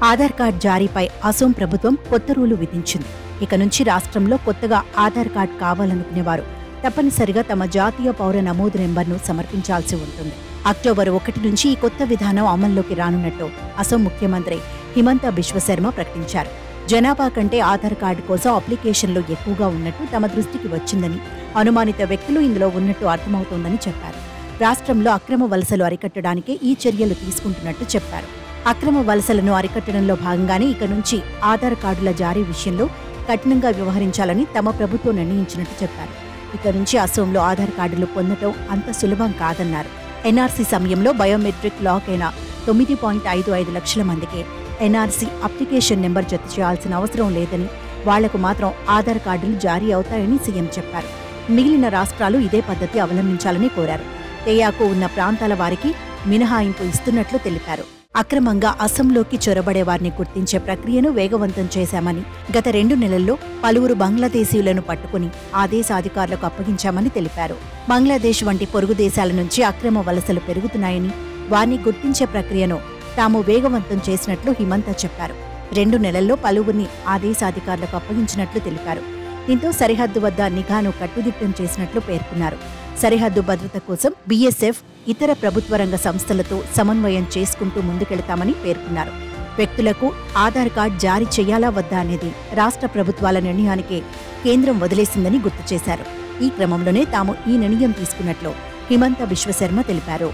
Aadhaar card జారీపై అసోం ప్రభుత్వం కొత్త రూలు విధించింది. ఇక నుంచి రాష్ట్రంలో కొత్తగా ఆధార్ కార్డ్ కావాలనుకునేవారు తప్పనిసరిగా తమ జాతీయ పౌర నమోదు నెంబర్ను సమర్పించాల్సి ఉంటుంది. అక్టోబర్ 1 నుంచి ఈ కొత్త విధానం అమల్లోకి రానున్నట్టు అసోం ముఖ్యమంత్రి హిమంత బిశ్వ శర్మ ప్రకటించారు. జనాభా కంటే ఆధార్ కార్డు కోసం అప్లికేషన్లు ఎక్కువగా ఉన్నట్టు తమ దృష్టికి వచ్చిందని, అనుమానిత వ్యక్తులు ఇందులో ఉన్నట్టు అర్థమవుతోందని చెప్పారు. రాష్ట్రంలో అక్రమ వలసలు అరికట్టడానికే ఈ చర్యలు తీసుకుంటున్నట్టు చెప్పారు. అక్రమ వలసలను అరికట్టడంలో భాగంగానే ఇక నుంచి ఆధార్ కార్డుల జారీ విషయంలో కఠినంగా వ్యవహరించాలని తమ ప్రభుత్వం నిర్ణయించినట్టు చెప్పారు. ఇక నుంచి అసోంలో ఆధార్ కార్డులు పొందడం అంత సులభం కాదన్నారు. ఎన్ఆర్సీ సమయంలో బయోమెట్రిక్ లాక్ అయిన 9.55 లక్షల మందికి ఎన్ఆర్సీ అప్లికేషన్ నెంబర్ జత చేయాల్సిన అవసరం లేదని, వాళ్లకు మాత్రం ఆధార్ కార్డులు జారీ అవుతాయని సీఎం చెప్పారు. మిగిలిన రాష్ట్రాలు ఇదే పద్ధతి అవలంబించాలని కోరారు. తేయాకు ఉన్న ప్రాంతాల వారికి మినహాయింపు ఇస్తున్నట్లు తెలిపారు. అక్రమంగా అసోంలోకి చొరబడే వారిని గుర్తించే ప్రక్రియను వేగవంతం చేశామని, గత 2 నెలల్లో పలువురు బంగ్లాదేశీయులను పట్టుకుని ఆ దేశ అధికారులకు అప్పగించామని తెలిపారు. బంగ్లాదేశ్ వంటి పొరుగు దేశాల నుంచి అక్రమ వలసలు పెరుగుతున్నాయని, వారిని గుర్తించే ప్రక్రియను తాము వేగవంతం చేసినట్లు హిమంత చెప్పారు. 2 నెలల్లో పలువురిని ఆ దేశ అధికారులకు అప్పగించినట్లు తెలిపారు. దీంతో సరిహద్దు వద్ద నిఘాను కట్టుదిట్టం చేసినట్లు పేర్కొన్నారు. సరిహద్దు భద్రత కోసం బీఎస్ఎఫ్, ఇతర ప్రభుత్వ రంగ సంస్థలతో సమన్వయం చేసుకుంటూ ముందుకెళతామని పేర్కొన్నారు. వ్యక్తులకు ఆధార్ కార్డు జారీ చేయాలా వద్దా అనేది రాష్ట్ర ప్రభుత్వాల నిర్ణయానికే కేంద్రం వదిలేసిందని గుర్తు చేశారు. ఈ క్రమంలోనే తాము ఈ నిర్ణయం తీసుకున్నట్లు హిమంత బిశ్వ శర్మ తెలిపారు.